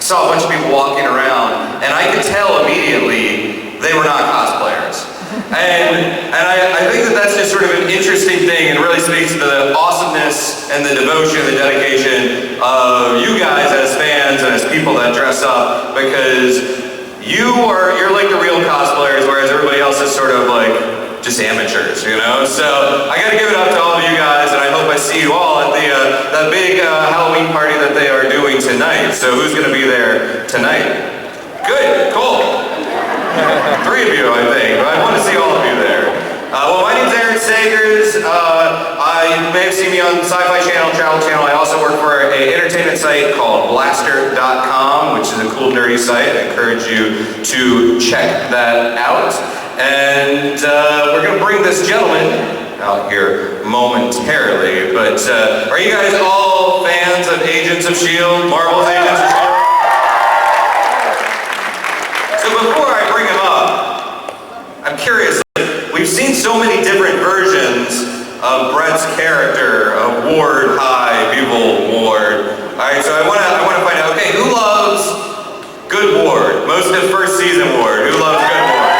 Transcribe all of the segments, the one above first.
saw a bunch of people walking around, and I could tell immediately they were not cosplayers. And I think that that's just sort of an interesting thing and really speaks to the awesomeness and the devotion and the dedication of you guys as fans and as people that dress up, because you're like the real cosplayers, whereas everybody else is sort of like just amateurs, you know? So I gotta give it up to all of you guys, and I hope I see you all at the that big Halloween party that they are doing tonight. So who's gonna be there tonight? Good, cool. 3 of you, I think. I want to see all of you there. Well, my name's Aaron Sagers. You may have seen me on Sci-Fi Channel, Travel Channel. I also work for an entertainment site called Blaster.com, which is a cool, nerdy site. I encourage you to check that out. And we're going to bring this gentleman out here momentarily. But are you guys all fans of Agents of S.H.I.E.L.D., Marvel's Agents of S.H.I.E.L.D.? So before I bring him up, I'm curious, we've seen so many different versions of Brett's character, of Ward, Hive, Evil Ward. Alright, so I wanna find out, okay, who loves Good Ward? Most of first season Ward, who loves Good Ward?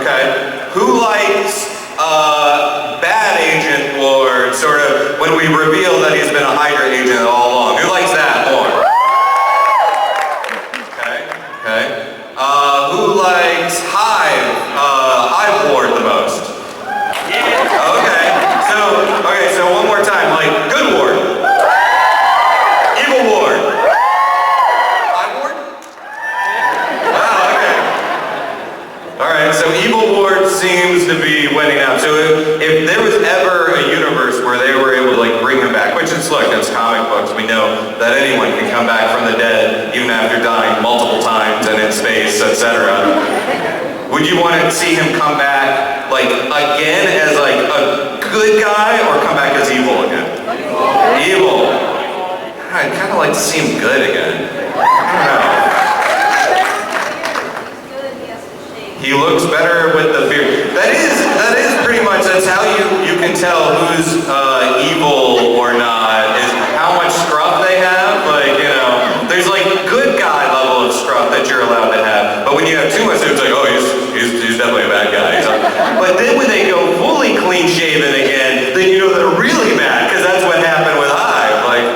Okay. Who likes Bad Agent Ward, sort of, when we reveal that he's been a Hydra agent all along? Who likes that more? Okay. Who likes Hive Ward the most? Yeah. Okay, so one more time, like, Good Ward. Evil Ward. Hive Ward? Wow, okay. Alright, so Evil Ward seems to be winning out. So if there was ever a universe where they were able to like bring him back, which is, look, it's comic books, we know that anyone can come back from the dead even after dying multiple times and in space, etc. Would you want to see him come back like again as like a good guy, or come back as evil again? Evil. I'd kind of like to see him good again. I don't know. He looks better with the beard. That is pretty much, that's how you can tell who's evil or not, is how much scruff they have. Like, you know, there's like good guy level of scruff that you're allowed to have. But when you have too much, it's like, oh, he's definitely a bad guy. But then when they go fully clean shaven again, then you know they're really bad, because that's what happened with Hive. Like,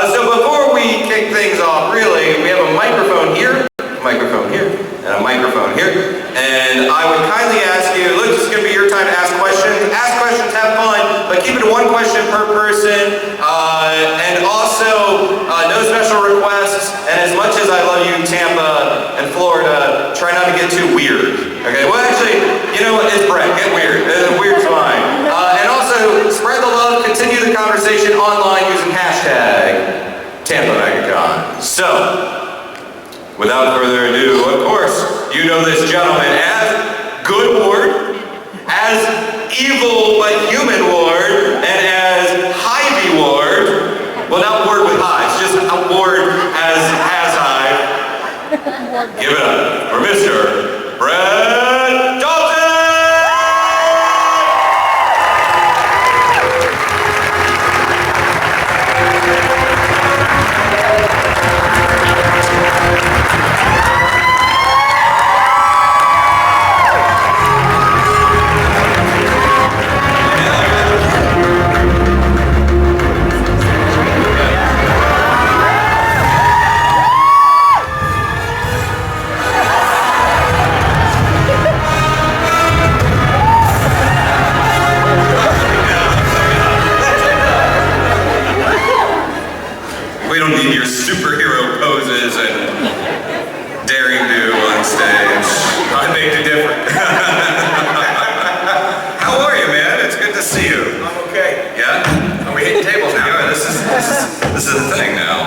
so before we kick things off, really, we have a microphone here, and a microphone here. And I would kindly ask you, look, this is going to be your time to ask questions. Ask questions, have fun, but keep it to one question per person. And also, no special requests. And as much as I love you, Tampa and Florida, try not to get too weird. Okay, well actually, you know what, it's Brett, get weird. Weird's fine. And also, spread the love, continue the conversation online using hashtag Tampa Megacon. So, without further ado, of course, you know this gentleman as Good Ward, as Evil but Human Ward, and as Hivey Ward. Well, not Ward with Hives, just a Ward as Hive. Give it up for Mr. Brett Dalton! This is the thing now.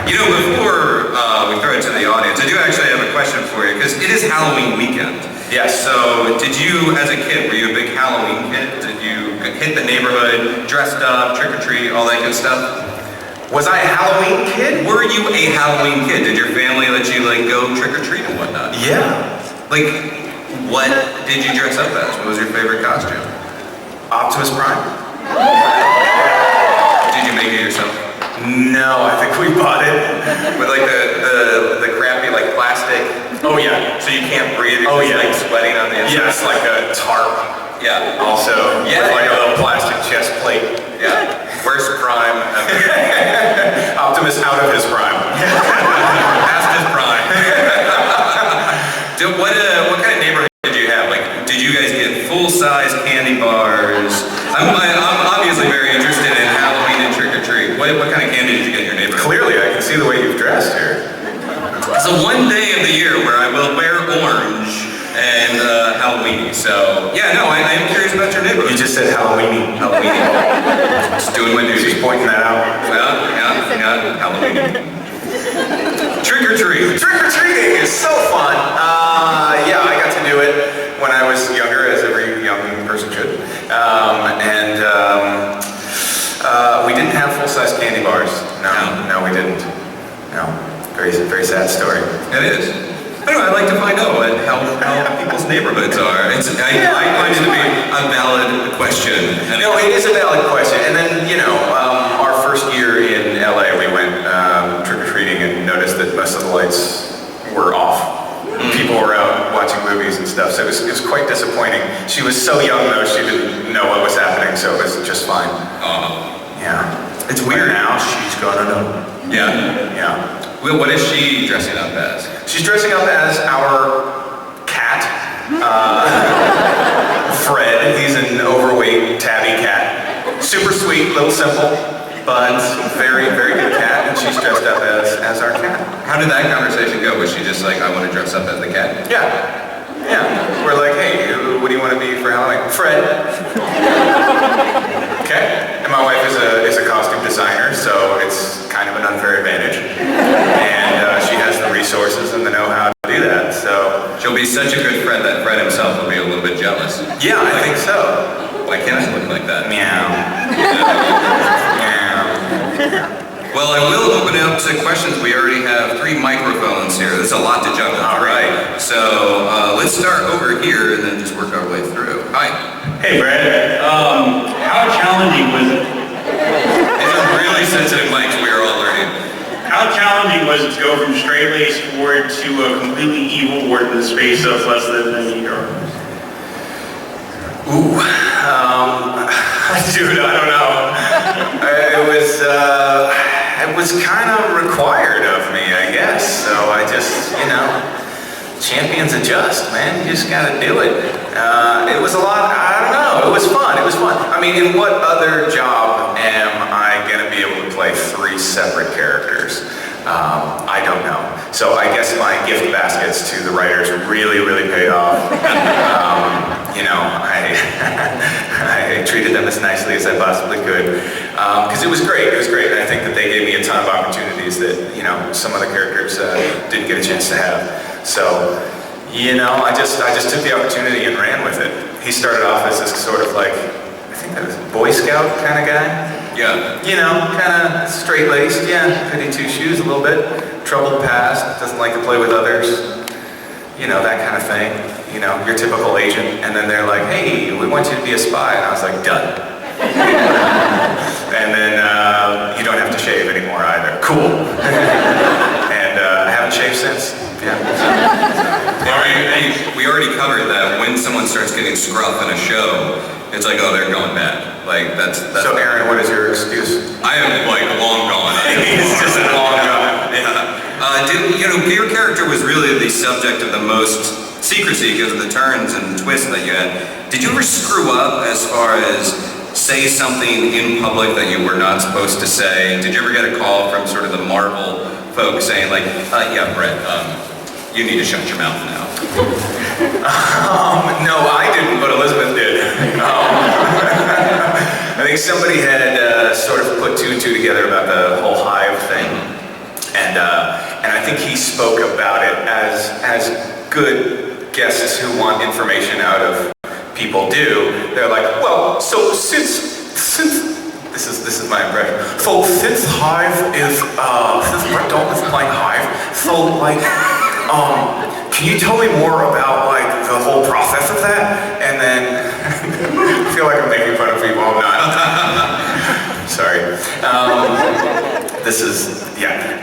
You know, before we throw it to the audience, I do actually have a question for you, because it is Halloween weekend. Yes. So, did you, as a kid, were you a big Halloween kid? Did you hit the neighborhood, dressed up, trick or treat, all that good stuff? Was I a Halloween kid? Were you a Halloween kid? Did your family let you like go trick or treat and whatnot? Yeah. Like, what did you dress up as? What was your favorite costume? Optimus Prime. Did you make it yourself? No, I think we bought it. With like the crappy like plastic. Oh yeah. So you can't breathe. Oh, It's yeah. like sweating on the inside. Yeah, it's like a tarp. Yeah. Also, Yeah. with like a little plastic chest plate. Yeah. Worst crime ever. Optimus out of his prime. Past his prime. Dude, what kind of neighborhood did you have? Like, did you guys get full-size candy bars? I'm obviously very interested in Halloween and trick-or-treat. What kind of candy did you get in your neighborhood? Clearly, I can see the way you've dressed here. It's the one day of the year where I will wear orange and Halloweeny. So, yeah, no, I am curious about your neighborhood. You just said Halloweeny. Halloween. Just doing my duty. Just pointing that out. Yeah, Halloween. Trick-or-treat. Trick-or-treating is so fun. Yeah, I got to do it when I was younger, as every young person should. We didn't have full-size candy bars. No, we didn't. No. Very, very sad story. It is. Anyway, I'd like to find out how people's neighborhoods are. I find it to be a valid question. No, it is a valid question. And then, our first year in LA, we went trick-or-treating and noticed that most of the lights were off. People were out watching movies and stuff, so it was quite disappointing. She was so young, though, she didn't know what was happening, so it was just fine. Yeah. It's weird. But now she's gonna know. Yeah. Yeah. Well, what is she dressing up as? She's dressing up as our cat, Fred. He's an overweight tabby cat. Super sweet, little simple, but very, very good cat, and she's dressed up as our cat. How did that conversation go? Was she just like, I want to dress up as the cat? Yeah. We're like, hey, what do you want to be for Halloween? Fred. Okay. And my wife is a costume designer, so it's kind of an unfair advantage. And she has the resources and the know-how to do that, so. She'll be such a good friend that Fred himself will be a little bit jealous. Yeah, I think so. Why can't I look like that? Meow. Meow. Well, I will open it up to questions. We already have 3 microphones here. There's a lot to juggle. All right. So let's start over here and then just work our way through. Hi. Hey, Brad. How challenging was it? These are really sensitive mics we are all learning. How challenging was it to go from straight-laced ward to a completely evil ward in the space of less than a year? Ooh. Dude, I don't know. It was kind of required of me, I guess. So I just, champions adjust, man. You just gotta do it. It was a lot, I don't know, it was fun. I mean, in what other job am I gonna be able to play 3 separate characters? I don't know. So I guess my gift baskets to the writers really, really paid off. I treated them as nicely as I possibly could. Because it was great, and I think that they gave me a ton of opportunities that, some other characters didn't get a chance to have. So, I just took the opportunity and ran with it. He started off as this sort of like, I think that was Boy Scout kind of guy. Yeah. Kind of straight-laced, goody two-shoes a little bit. Troubled past, doesn't like to play with others. That kind of thing. Your typical agent. And then they're like, hey, we want you to be a spy. And I was like, done. And then you don't have to shave anymore either. Cool. And I haven't shaved since. Yeah. We already covered that when someone starts getting scruff in a show, it's like, oh, they're going bad. Like, that's So, Aaron, what is your excuse? I am, long gone. He's just long gone. Yeah. Your character was really the subject of the most secrecy because of the turns and twists that you had. Did you ever screw up as far as say something in public that you were not supposed to say? Did you ever get a call from sort of the Marvel folks saying like, yeah, Brett, you need to shut your mouth now? No, I didn't, but Elizabeth did. I think somebody had sort of put 2 and 2 together about the whole hive thing, and I think he spoke about it as good guests who want information out of people do. They're like, well, so since this is my impression. So since Hive is since Brett Dalton is playing Hive, so like can you tell me more about like the whole process of that? And then I feel like I'm making fun of people. I'm not. Sorry. This is, yeah.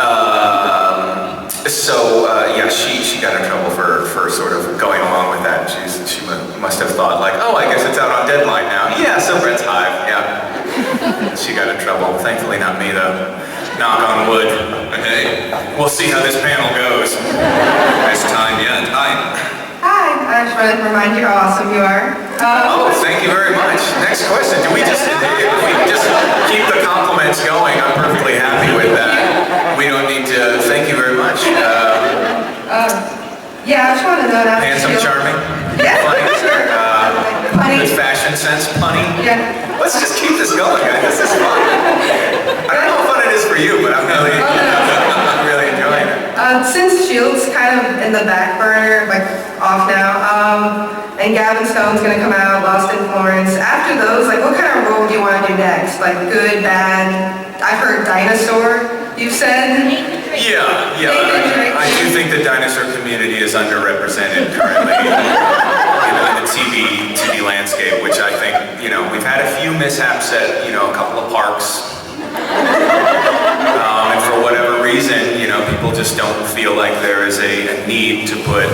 Yeah, she got in trouble for sort of going along with that. She must have thought like, oh, I guess it's out on deadline now. Yeah, so Brett's Hive, yeah. She got in trouble. Thankfully not me though. Knock on wood. Okay. We'll see how this panel goes. Best time yet. Hi. Hi, I just wanted to remind you how awesome you are. Oh, thank you very much. Next question. If we just keep the compliments going, I'm perfectly happy with that. We don't need to, thank you very much. Yeah, I just wanted to know that. Handsome, charming. Yeah, Funny. sure. Funny. Good fashion sense, punny. Yeah. Let's just keep this going, guys. This is fun. I don't know how fun it is for you, but I'm really enjoying it. Since S.H.I.E.L.D's kind of in the back burner, like off now, and Gavin Stone's gonna come out, Lost in Florence. After those, like, what kind of role do you want to do next? Like, good, bad? I've heard dinosaur. You've said. Yeah. I do think the dinosaur community is underrepresented currently in the TV landscape, which I think, we've had a few mishaps at, a couple of parks. And for whatever reason, people just don't feel like there is a need to put,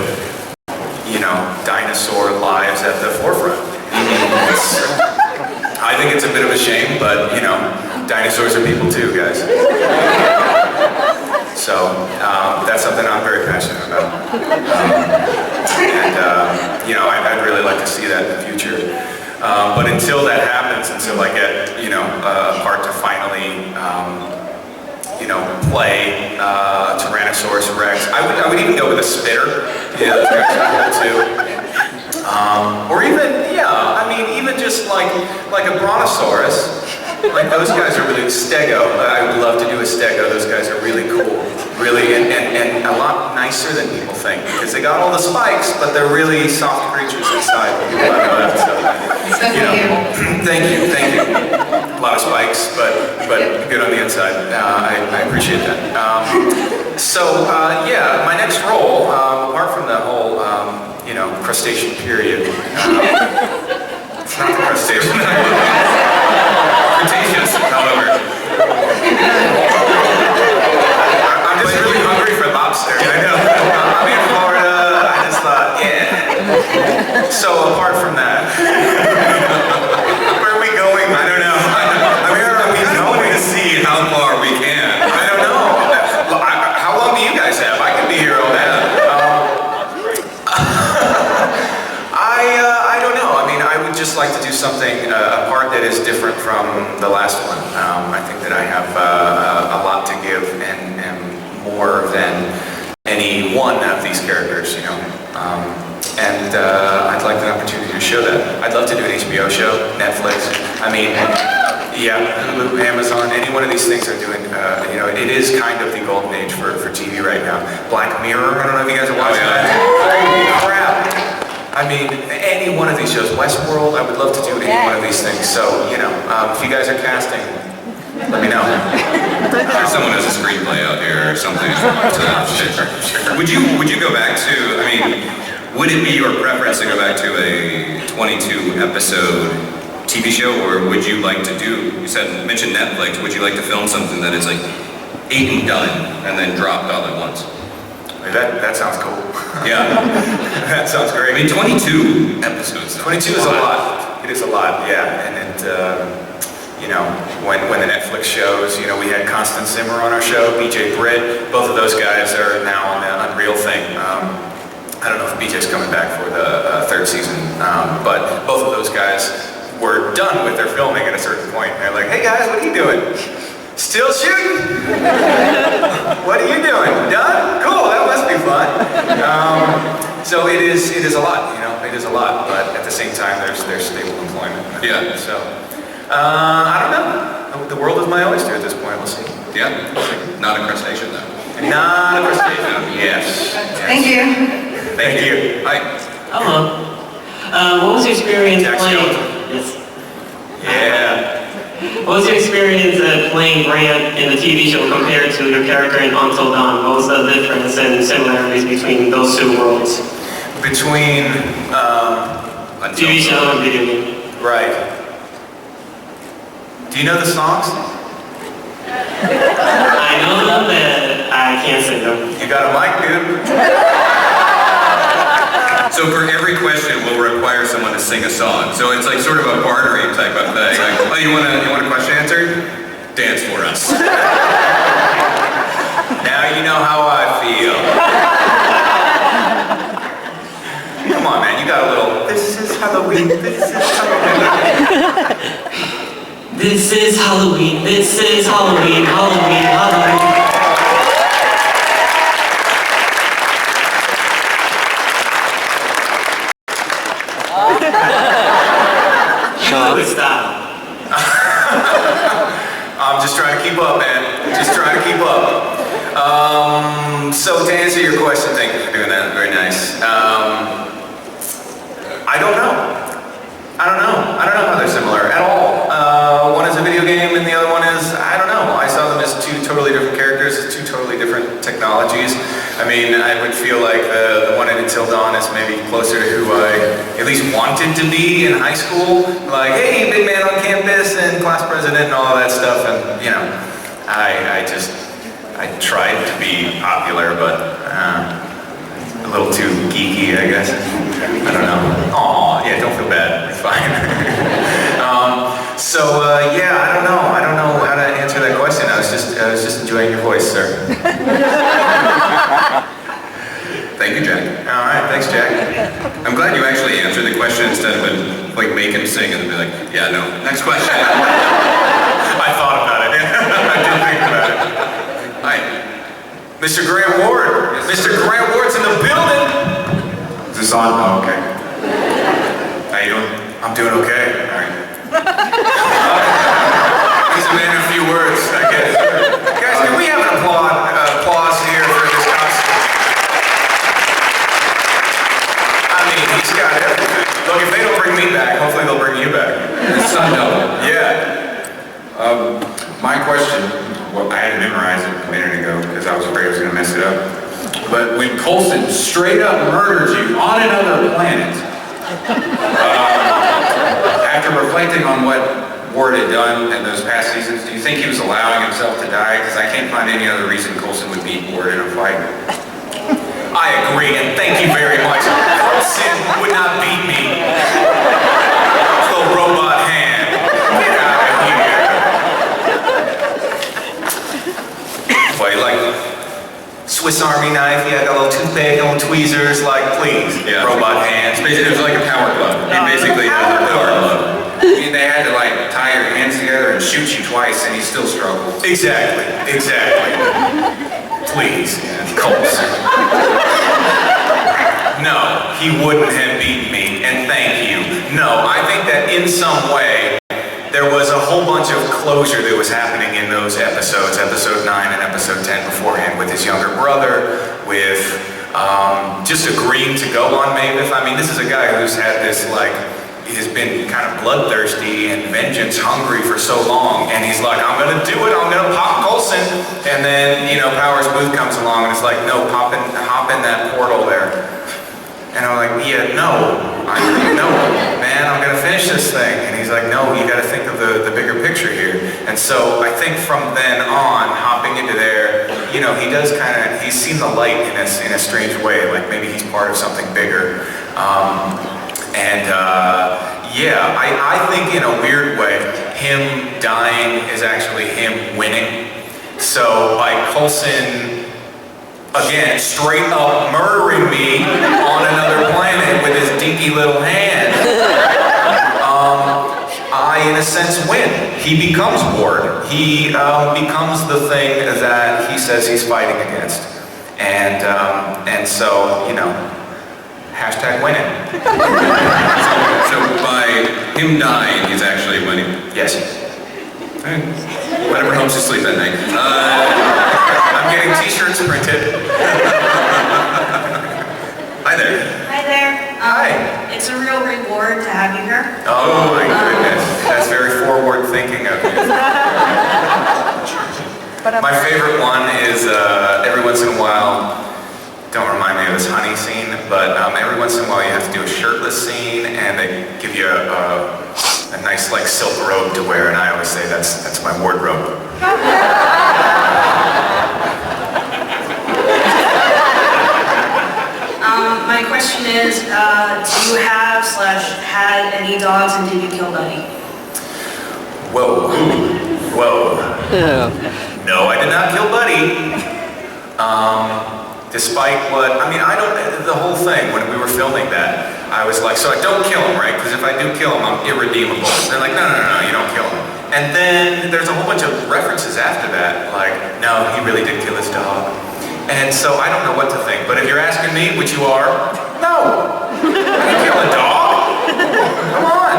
dinosaur lives at the forefront. I think it's a bit of a shame, but, dinosaurs are people too, guys. So, that's something I'm very passionate about. I'd really like to see that in the future. But until that happens, until I get, a part to finally, play Tyrannosaurus Rex, I would even go with a spitter. Yeah, those guys are cool too. Or even just like a brontosaurus. Like those guys are really stego. I would love to do a stego. Those guys are really cool, really, and a lot nicer than people think because they got all the spikes, but they're really soft creatures inside. Thank you. A lot of spikes, but good on the inside. I appreciate that. My next role, apart from the whole, crustacean period. It's not the crustacean. Cretaceous, however. I'm just really hungry for lobster. I know. I'm in Florida. I just thought, yeah. So apart from that, where are we going? I don't know. Where are we going to see how far we can? I don't know. How long do you guys have? I could be here all day. I don't know. I mean, I would just like to do something, a part that is different from the last one. I think that I have a lot to give and more than any one of these characters, I'd like the opportunity to show that. I'd love to do an HBO show, Netflix. I mean, Hulu, Amazon, any one of these things are doing, it is kind of the golden age for TV right now. Black Mirror, I don't know if you guys are watching that. Holy crap. I mean, any one of these shows, Westworld, I would love to do any one of these things. So, if you guys are casting, let me know. Sure, someone has a screenplay out here or something. Sure. Would you go back to, would it be your preference to go back to a 22 episode TV show, or would you like to mention Netflix, would you like to film something that is like 8 and done and then dropped all at once? That sounds cool. Yeah. That sounds great. 22 episodes. 22 is a lot. It is a lot, yeah. And when the Netflix shows, we had Constance Zimmer on our show, BJ Britt. Both of those guys are now on the Unreal thing. I don't know if BJ's coming back for the third season, but both of those guys were done with their filming at a certain point. They're like, hey guys, what are you doing? Still shooting? What are you doing? Done? Cool, that must be fun. So it is a lot, it is a lot, but at the same time, there's stable employment. Yeah. So, I don't know. The world is my oyster at this point, we'll see. Yeah, not a crustacean though. Not a crustacean, yes. Thank you. Thank you. Hi. Hello. What was your experience Jack playing? Skeleton. Yes. Yeah. What was your experience playing Grant in the TV show compared to your character in Until Dawn? What was the difference and similarities between those two worlds? Between, TV show and video game. Right. Do you know the songs? I know them, but I can't sing them. You got a mic, dude? So for every question, we'll require someone to sing a song. So it's like sort of a bartering type of thing. Like, oh, you want a question answered? Dance for us. Now you know how I feel. Come on, man, you got a little, this is Halloween, this is Halloween. This is Halloween, this is Halloween, Halloween, Halloween. Stop. I'm just trying to keep up, man. Just trying to keep up. So to answer your question, thank you for doing that. Very nice. I don't know. I don't know how they're similar at all. One is a video game and the other one is, I don't know. I saw them as two totally different characters, as two totally different technologies. I mean, I would feel like the one in Until Dawn is maybe closer to who I at least wanted to be in high school. Like, hey, big man on campus and class president and all that stuff. And, you know, I tried to be popular, but a little too geeky, I guess. I don't know. Aw, yeah, don't feel bad. It's fine. Yeah, I don't know how to answer that question. I was just enjoying your voice, sir. Thank you, Jack. All right, thanks, Jack. I'm glad you actually answered the question instead of like make him sing and be like, yeah, no. Next question. I thought about it. I did think about it. Hi, Mr. Grant Ward. Mr. Grant Ward's in the building. Is this on? Oh, okay. How you doing? I'm doing okay. All right. He's a man of few words, I guess. Guys, can we have an applause here for this costume? I mean, he's got everything. Look, if they don't bring me back, hopefully they'll bring you back. Sun Double. Yeah. My question, well, I had to memorize it a minute ago because I was afraid I was going to mess it up. But when Coulson straight up murders you on another planet, after reflecting on what Ward had done in those past seasons, do you think he was allowing himself to die? Because I can't find any other reason Coulson would beat Ward in a fight. I agree, and thank you very much. Coulson would not beat me. Little robot hand. Get out of here. What, you like Swiss Army knife? Yeah, got a little toothpick, a little tweezers, like, please. Yeah. Robot hands. It was like a power glove. It basically has a power glove. I mean, they had to like tie your hands together and shoot you twice and he still struggled. Exactly. Please, Coulson. No, he wouldn't have beaten me, and thank you. No, I think that in some way, there was a whole bunch of closure that was happening in those episodes, episode 9 and episode 10 beforehand, with his younger brother, with just agreeing to go on Mavis. I mean, this is a guy who's had this, like, has been kind of bloodthirsty and vengeance hungry for so long, and he's like, I'm gonna do it, I'm gonna pop Coulson. And then, you know, Powers Booth comes along and it's like, no, hop in that portal there. And I'm like, yeah, no, man, I'm gonna finish this thing. And he's like, no, you gotta think of the bigger picture here. And so I think from then on, hopping into there, you know, he does kind of, he's seen the light in a strange way, like maybe he's part of something bigger. Yeah, I think in a weird way, him dying is actually him winning. So by Coulson, again, straight up murdering me on another planet with his dinky little hand, I, in a sense, win. He becomes Ward. He becomes the thing that he says he's fighting against. And so, you know, hashtag winning. So by him dying, he's actually winning. Yes. Whatever helps you sleep at night. I'm getting t-shirts printed. Hi there. Hi there. Hi. It's a real reward to have you here. Oh my goodness. That's very forward thinking of you. My favorite one is every once in a while, don't remind me of this honey scene, but every once in a while you have to do a shirtless scene and they give you a nice like silk robe to wear, and I always say that's my wardrobe. My question is, do you have/had any dogs, and did you kill Buddy? Whoa. Whoa. No, I did not kill Buddy. Despite what, I mean, the whole thing, when we were filming that, I was like, so I don't kill him, right? Because if I do kill him, I'm irredeemable. They're like, no, you don't kill him. And then there's a whole bunch of references after that, like, no, he really did kill his dog. And so I don't know what to think, but if you're asking me, which you are, no. I didn't kill a dog. Come on.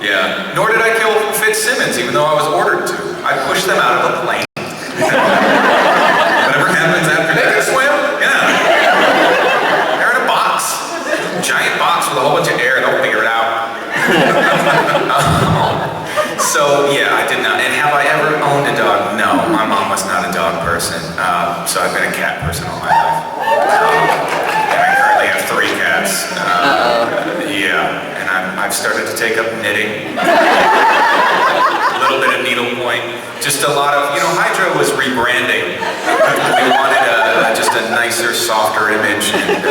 Yeah. Nor did I kill Fitzsimmons, even though I was ordered to. I pushed them out of the plane. Whatever happens after They that. can swim. Yeah. They're in a box. Giant box with a whole bunch of air. They'll figure it out. So yeah, I did not. And have I ever owned a dog? No, my mom was not a dog person. So I've been a cat person all my life. And I currently have 3 cats. Yeah, and I've started to take up knitting. A little bit of needlepoint. Just a lot of, Hydra was rebranding. We wanted just a nicer, softer image. And,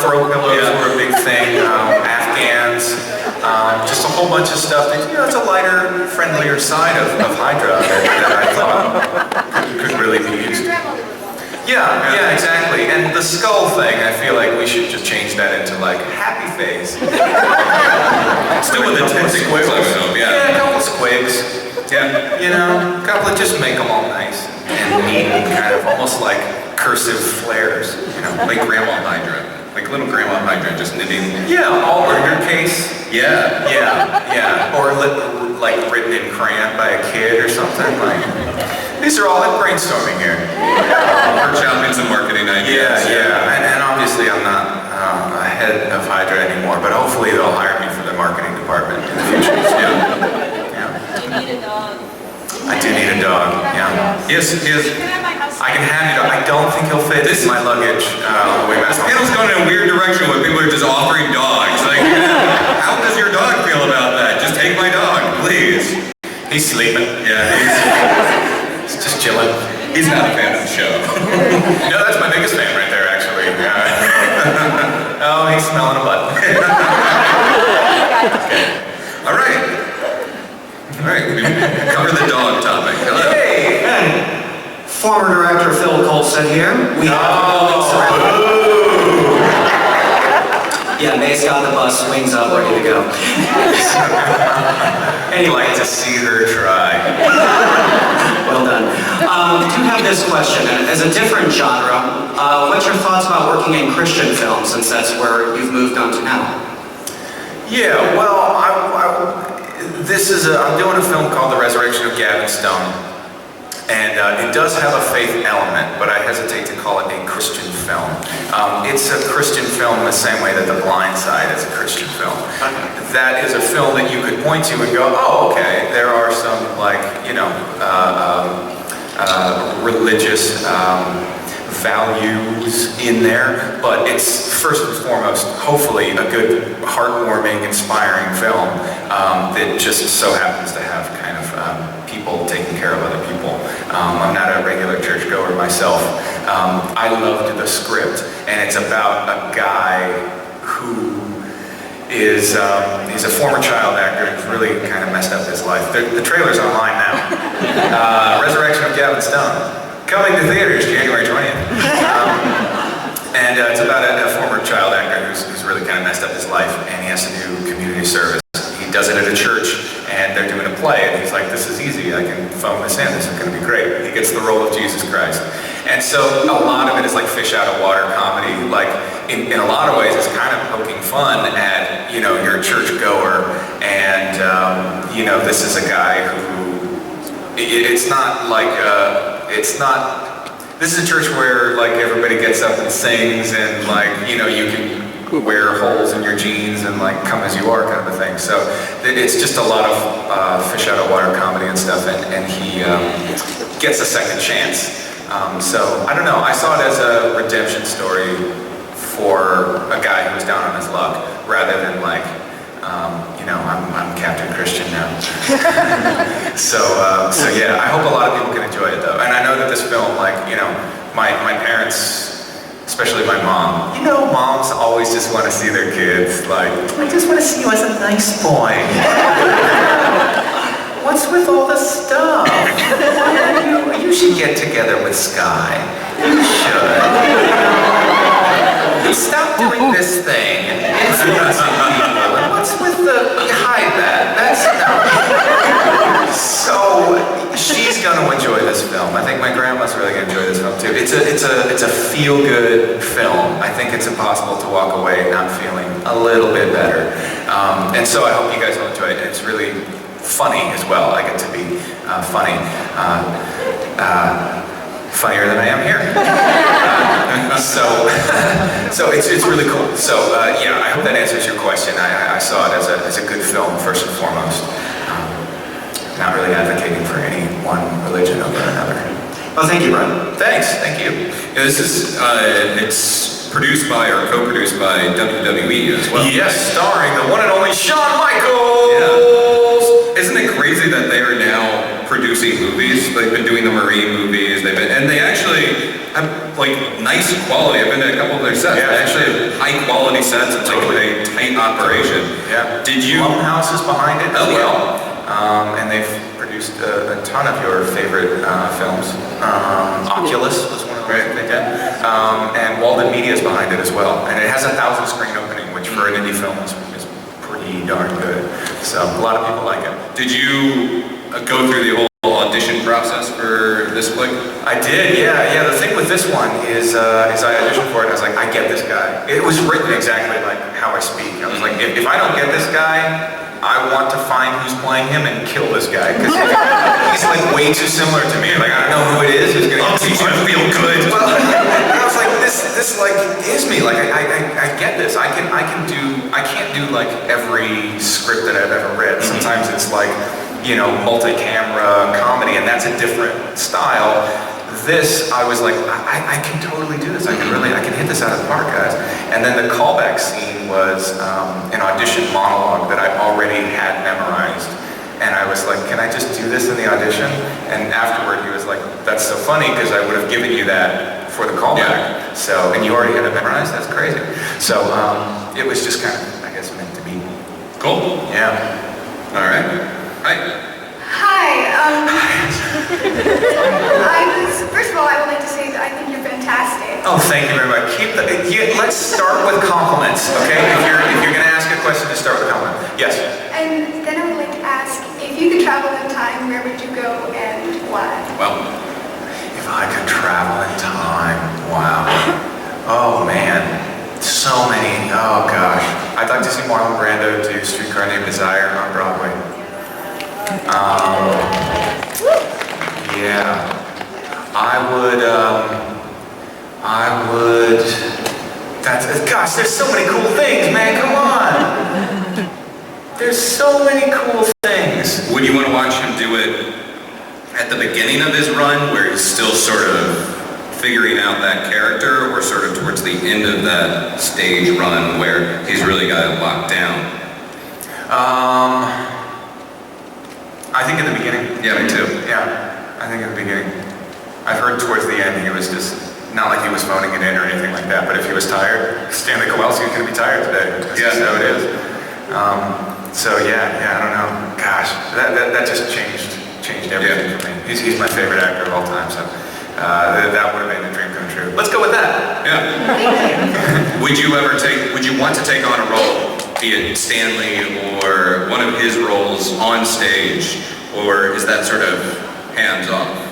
throw pillows were a big thing. Afghans. Just a whole bunch of stuff that, it's a lighter, friendlier side of Hydra that I thought could really be used. Yeah, exactly. And the skull thing, I feel like we should just change that into like happy face. Still with the squiggles, Yeah, a couple of squigs. Yeah. A couple of, just make them all nice and neat and kind of almost like cursive flares. Like Grandma Hydra. Like little Grandma Hydra just knitting. Yeah, all in your case. Yeah. Yeah. Or like written in crayon by a kid or something. Like, these are all brainstorming here. Workshopping some marketing ideas. Yeah. And obviously I'm not head of Hydra anymore, but hopefully they'll hire me for the marketing department in the future. Yeah. Do you need a dog? I do need a dog. Yeah. Yes. I can have you. I don't think he'll fit in my luggage on the way back. This panel's going in a weird direction when people are just offering dogs. Like, how does your dog feel about that? Just take my dog, please. He's sleeping. Yeah, He's just chilling. he's not a fan of the show. No, that's my biggest fan right there, actually. Oh, he's smelling a butt. All right, we cover the dog topic. Hello. Hey! Former director Phil Coulson here. We Yeah, May's got the bus, wings up, ready to go. I'd like to see her try. Well done. Do have this question. As a different genre, what's your thoughts about working in Christian films, since that's where you've moved on to now? Yeah, well, I'm doing a film called The Resurrection of Gavin Stone. And it does have a faith element, but I hesitate to call it a Christian film. It's a Christian film in the same way that The Blind Side is a Christian film. That is a film that you could point to and go, oh, okay, there are some, like, religious values in there, but it's first and foremost, hopefully, a good, heartwarming, inspiring film that just so happens to have kind of people taking care of other people. I'm not a regular churchgoer myself. I loved the script, and it's about a guy who is he's a former child actor who's really kind of messed up his life. The trailer's online now. Resurrection of Gavin Stone. Coming to theaters January 20th. And it's about a former child actor who's really kind of messed up his life, and he has to do community service. He does it at a church, and they're doing a play, and he's like, this is easy, I can phone this in, this is going to be great. He gets the role of Jesus Christ. And so a lot of it is like fish out of water comedy. Like, in a lot of ways, it's kind of poking fun at, you're a churchgoer, and, this is a guy who, it's not like, this is a church where like everybody gets up and sings and like, you can wear holes in your jeans and like come as you are kind of a thing. So it's just a lot of fish out of water comedy and stuff, and he gets a second chance. So I don't know, I saw it as a redemption story for a guy who was down on his luck rather than like, I'm Captain Christian now. So yeah, I hope a lot of people can enjoy it though. And I know that this film, like, you know, my parents, especially my mom, you know, moms always just want to see their kids, like, I just want to see you as a nice boy. What's with all the stuff? You should get together with Sky. You should. Stop doing this thing and influencing people. And what's with the... Hide that. That's no. So, she's gonna enjoy this film. I think my grandma's really gonna enjoy this film too. It's a feel-good film. I think it's impossible to walk away not feeling a little bit better. And so I hope you guys will enjoy it. It's really funny as well. I get to be funny. Funnier than I am here. So it's really cool. So yeah, I hope that answers your question. I saw it as a good film first and foremost. Not really advocating for any one religion over another. Well, thank you, Brian. Thanks, thank you. Yeah, this is it's produced by or co-produced by WWE as well. Yes, starring the one and only Shawn Michaels. Yeah. Isn't it crazy that they are now producing movies? They've been doing the Marine movies. And they actually have like nice quality. I've been to a couple of their sets. Yeah, they actually have high quality sets. It's like a tight operation. Yeah. Did you? Blumhouse is behind it as Oh, well. And they've produced a ton of your favorite films. Oculus was one of the they did. And Walden Media is behind it as well. And it has a 1,000 screen opening, which for an indie film is pretty darn good. So a lot of people like it. Did you go through the whole audition process for this flick? I did, yeah. The thing with this one is I auditioned for it, I was like, I get this guy. It was written exactly like how I speak. I was like, if I don't get this guy, I want to find who's playing him and kill this guy. Because he's like way too similar to me. Like, I don't know who it is who's gonna teach him to feel good. Well, I was like, this like is me. Like, I get this. I can't do like every script that I've ever read. Sometimes it's like, you know, multi-camera comedy, and that's a different style. This, I was like, I can totally do this. I can hit this out of the park, guys. And then the callback scene was an audition monologue that I already had memorized. And I was like, can I just do this in the audition? And afterward, he was like, that's so funny because I would have given you that for the callback. Yeah. So, and you already had it memorized? That's crazy. So, it was just kind of, I guess, meant to be. Cool. Yeah. All right. Hi. First of all, I would like to say that I think you're fantastic. Oh, thank you very much. Let's start with compliments, okay? If you're gonna ask a question, just start with a compliment. Yes? And then I would like to ask, if you could travel in time, where would you go and why? Well, If I could travel in time, wow. Oh man, so many, oh gosh. I'd like to see Marlon Brando do Streetcar Named Desire on Broadway. Yeah. Gosh, there's so many cool things, man, come on. There's so many cool things. would you want to watch him do it at the beginning of his run, where he's still sort of figuring out that character, or sort of towards the end of that stage run where he's really got it locked down? I think in the beginning. Yeah, me too. Yeah, I think in the beginning. I've heard towards the end he was just, not like he was phoning it in or anything like that, but if he was tired, Stanley Kowalski was going to be tired today. That's just how it is. So yeah, I don't know. Gosh, that just changed everything for me. He's my favorite actor of all time, so that would have been a dream come true. Let's go with that. Yeah. Would you want to take on a role, be it Stanley or one of his roles on stage, or is that sort of hands-off?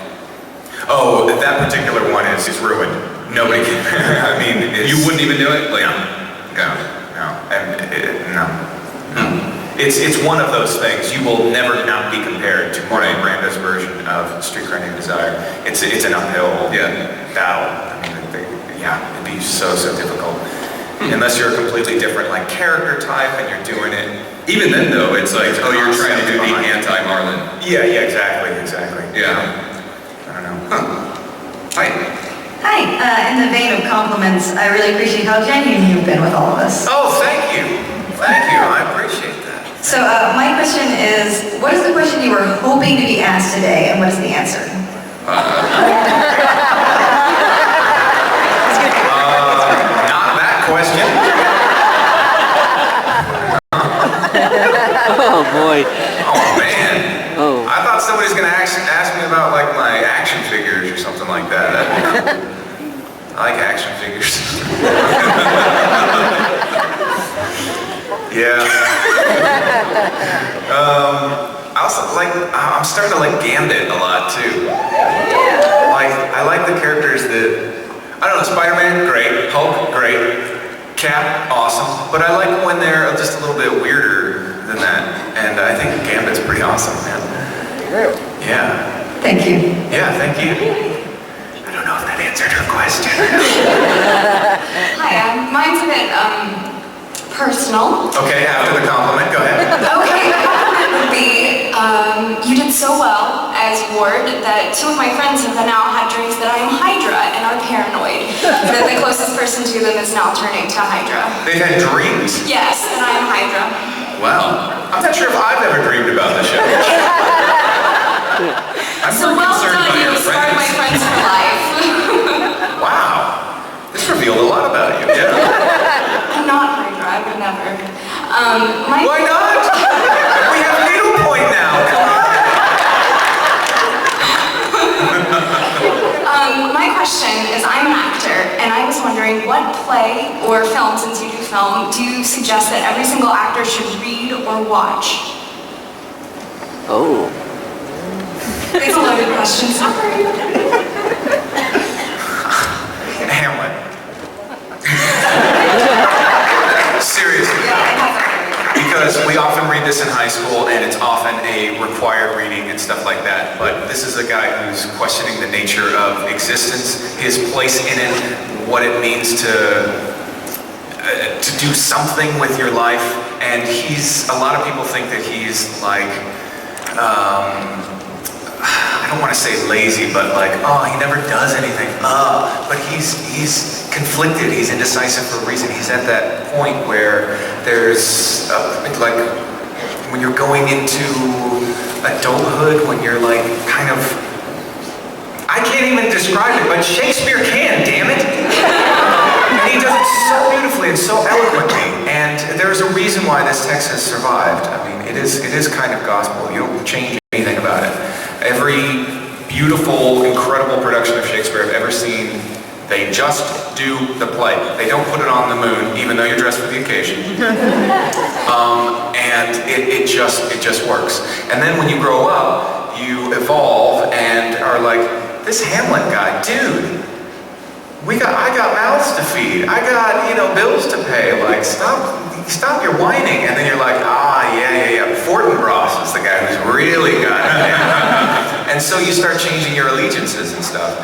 Oh, that particular one is ruined. Nobody can. I mean, You wouldn't even do it? Like, no. It's one of those things. You will never not be compared to Marlon Brando's version of Streetcar Named Desire. It's an uphill battle. I mean, it'd be so difficult. Unless you're a completely different like character type and you're doing it. Even then, though, it's like, oh, you're trying to do the anti-Marlon. Yeah, exactly. Yeah. I don't know. Hi. Hi, in the vein of compliments, I really appreciate how genuine you've been with all of us. Oh, thank you. I appreciate that. So my question is, what is the question you were hoping to be asked today, and what is the answer? Not that question. Oh boy. Oh man. Oh. I thought somebody's gonna ask me about like my action figures or something like that. I like action figures. Yeah. I also like, I'm starting to like Gambit a lot too. Like, I like the characters that, I don't know, Spider-Man, great. Hulk, great. Cap, awesome. But I like when they're just a little bit weirder than that. And I think Gambit's pretty awesome, man. Yeah. Thank you. Yeah, thank you. I don't know if that answered her question. Hi, mine's a bit, personal. Okay, after the compliment, go ahead. Okay, the compliment would be, you did so well as Ward that two of my friends have now had dreams that I am Hydra and are paranoid. That the closest person to them is now turning to Hydra. They've had dreams? Yes, that I am Hydra. Wow. I'm not sure if I've ever dreamed about this show. I'm So more well concerned done, by you your scarred my friends. friends for life. Wow. This revealed a lot about you. Yeah. I'm not Hydra, I would never. Why not? We have needlepoint now. Come on. My question is, I'm an actor, and I was wondering what play or film, since you do film, do you suggest that every single actor should read or watch? Oh. It's a loaded question, sorry. Hamlet. Seriously. Because we often read this in high school, and it's often a required reading and stuff like that. But this is a guy who's questioning the nature of existence, his place in it, what it means to do something with your life. And a lot of people think that he's like, I don't want to say lazy, but like, oh, he never does anything. But he's conflicted. He's indecisive for a reason. He's at that point where there's like when you're going into adulthood, when you're like kind of, I can't even describe it, but Shakespeare can, damn it. And he does it so beautifully and so eloquently. And there's a reason why this text has survived. I mean, it is kind of gospel. You don't change anything about it. Every beautiful, incredible production of Shakespeare I've ever seen, they just do the play. They don't put it on the moon, even though you're dressed for the occasion. And it just works. And then when you grow up, you evolve and are like, this Hamlet guy, dude, I got mouths to feed. I got, bills to pay. Like, stop your whining. And then you're like, yeah. Fortinbras is the guy who's really got it. And so you start changing your allegiances and stuff.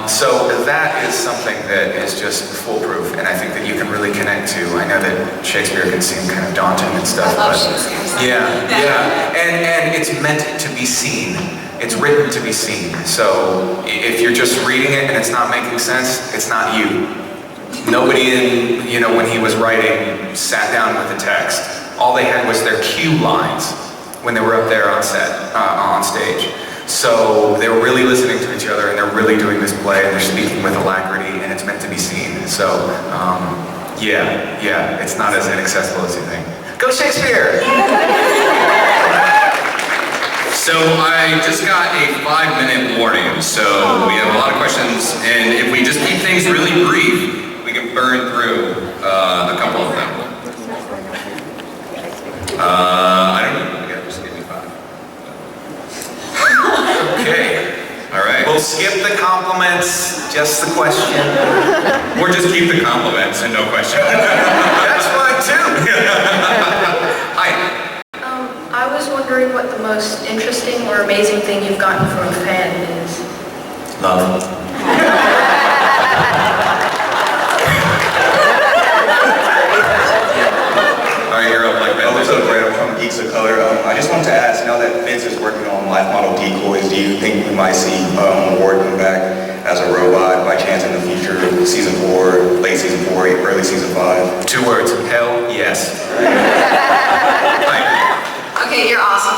So that is something that is just foolproof, and I think that you can really connect to. I know that Shakespeare can seem kind of daunting and stuff. I love Shakespeare. Yeah. And it's meant to be seen. It's written to be seen. So if you're just reading it and it's not making sense, it's not you. Nobody when he was writing sat down with the text. All they had was their cue lines when they were up there on set, on stage. So they were really listening to each other, and they're really doing this play, and they're speaking with alacrity, and it's meant to be seen. So, yeah, it's not as inaccessible as you think. Go Shakespeare! So I just got a 5-minute warning, so we have a lot of questions, and if we just keep things really brief, we can burn through a couple of them. I don't know, you gotta just give me 5. Okay. All right. We'll skip the compliments, just the question. Or just keep the compliments and no question. That's fine too. Hi. I was wondering what the most interesting or amazing thing you've gotten from a fan is. Love. All right, you're up like that. What's up, Brad? I'm from Geeks of Color. I just wanted to ask, now that Vince is working on life model decoys, do you think we might see Ward come back as a robot by chance in the future, season 4, late season 4, early season 5? 2 words, hell yes. Hi. Okay, you're awesome.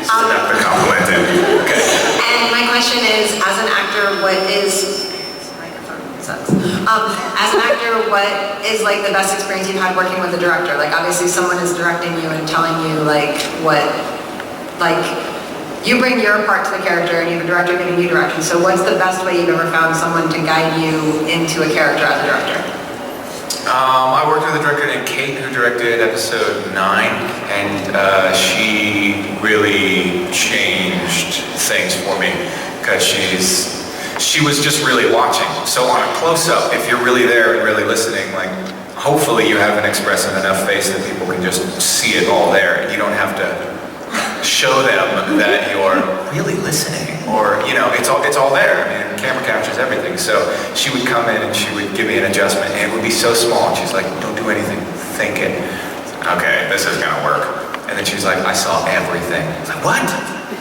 Not the compliment. Okay. And my question is, as an actor, what is... Sucks. As an actor, what is like the best experience you've had working with a director? Like obviously someone is directing you and telling you like what, like you bring your part to the character and you have a director giving you direction. So what's the best way you've ever found someone to guide you into a character as a director? I worked with a director named Kate who directed episode 9, and she really changed things for me because she was just really watching. So on a close-up, if you're really there and really listening, like hopefully you have an expressive enough face that people can just see it all there, and you don't have to show them that you're really listening, or you know, it's all there. I mean, the camera captures everything. So she would come in and she would give me an adjustment, and it would be so small. And she's like, "Don't do anything. Think it. Okay, this is gonna work." And then she's like, "I saw everything." I was like, "What?"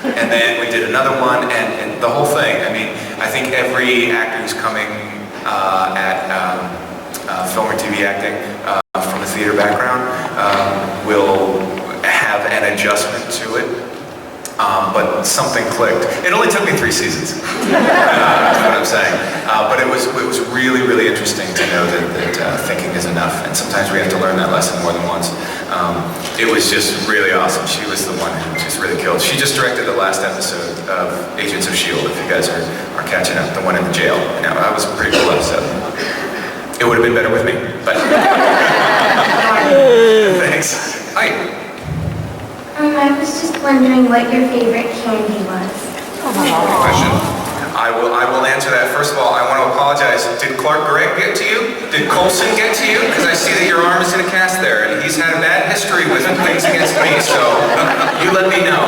And then we did another one, and the whole thing. I mean, I think every actor who's coming at film or TV acting from a theater background will have an adjustment to it, but something clicked. It only took me 3 seasons, that's what I'm saying. But it was really, really interesting to know that thinking is enough, and sometimes we have to learn that lesson more than once. It was just really awesome. She was the one who just really killed. She just directed the last episode of Agents of S.H.I.E.L.D, if you guys are catching up, the one in the jail. Now, that was a pretty cool episode. It would have been better with me, but... Thanks. Hi. I was just wondering what your favorite candy was. Question. I will answer that. First of all, I want to apologize. Did Clark Gregg get to you? Did Coulson get to you? Because I see that your arm is in a cast there, and he's had a bad history with things against me, so you let me know,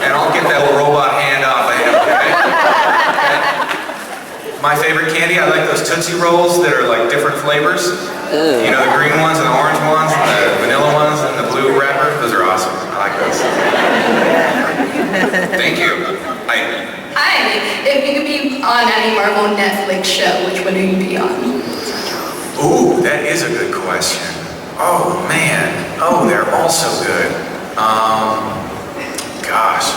and I'll get that little robot hand off of him, okay? My favorite candy, I like those Tootsie Rolls that are like different flavors. You know, the green ones and the orange ones, and the vanilla ones, and the blue wrapper. Those are awesome. I like those. Thank you. Hi. If you could be on any Marvel Netflix show, which one would you be on? Ooh, that is a good question. Oh, man. Oh, they're all so good. Gosh.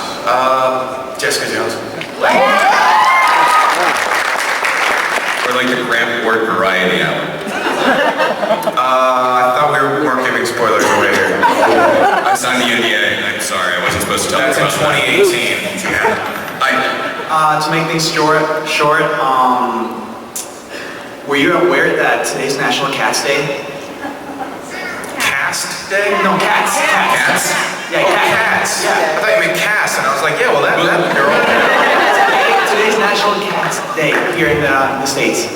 Jessica Jones. Or like the Graham Ward Variety Hour. I thought we weren't giving spoilers away here. I signed the NDA. I'm sorry, I wasn't supposed to tell you That's about in 2018. To make things short, were you aware that today's National Cats Day? Cast Day? No, cats. Cats? Yeah, cats. Yeah. I thought you meant cast, and I was like, yeah, well, that girl. Today's National Cats Day here in the States.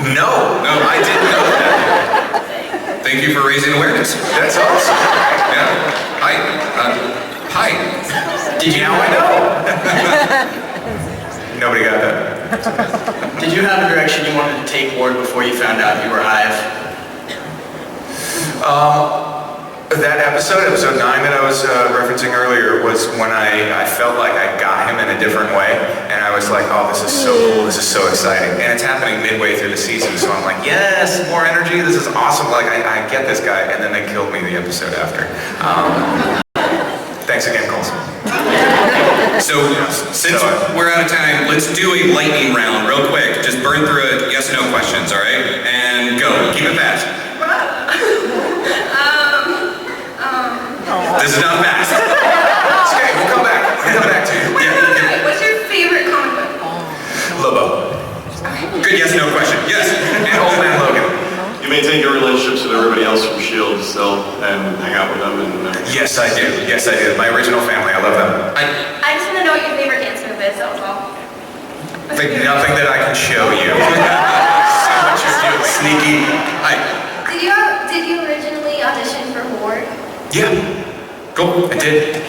No, I didn't know that. Thank you for raising awareness. That's awesome. Yeah. Hi. Hi. Did you Now I know. Nobody got that. Did you have a direction you wanted to take Ward before you found out you were Hive? That episode 9 that I was referencing earlier, was when I felt like I got him in a different way, and I was like, oh, this is so cool, this is so exciting, and it's happening midway through the season, so I'm like, yes, more energy, this is awesome, like I get this guy, and then they killed me the episode after. Thanks again, Coulson. So, since we're out of time, let's do a lightning round real quick. Just burn through it, yes or no questions, all right? And go, keep it fast. This is not fast. It's okay, we'll come back. We'll come back to you. Wait. What's your favorite comic book? Lobo. Good yes, no question. Yes. And Old Man Logan. You maintain your relationships with everybody else from S.H.I.E.L.D. still, and hang out with them, and Yes, I do. Yes, I do. My original family, I love them. I just want to know what your favorite dance move is, that was all. Think nothing that I can show you. See what you're doing. Sneaky. Did you originally audition for Ward? Yeah. Cool. I did.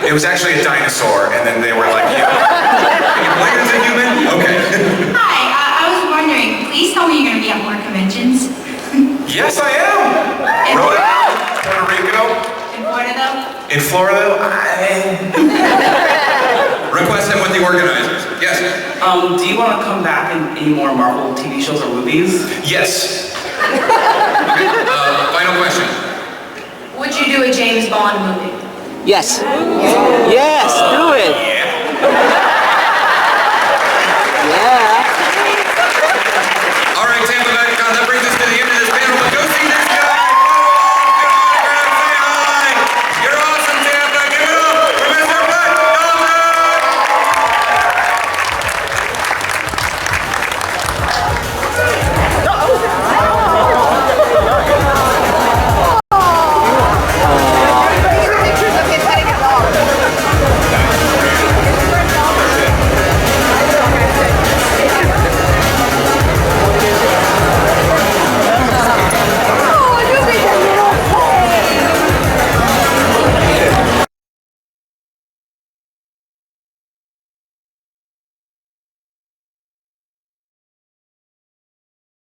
It was actually a dinosaur, and then they were like, yeah. Can you play as a human? Okay. Hi, I was wondering, please tell me you're going to be at more conventions. Yes, I am. Rhode Island, Puerto Rico. In Florida? In Florida, Request him with the organizers. Yes. Do you want to come back in any more Marvel TV shows or movies? Yes. Okay. Final question. Would you do a James Bond movie? Yes. Yes, do it.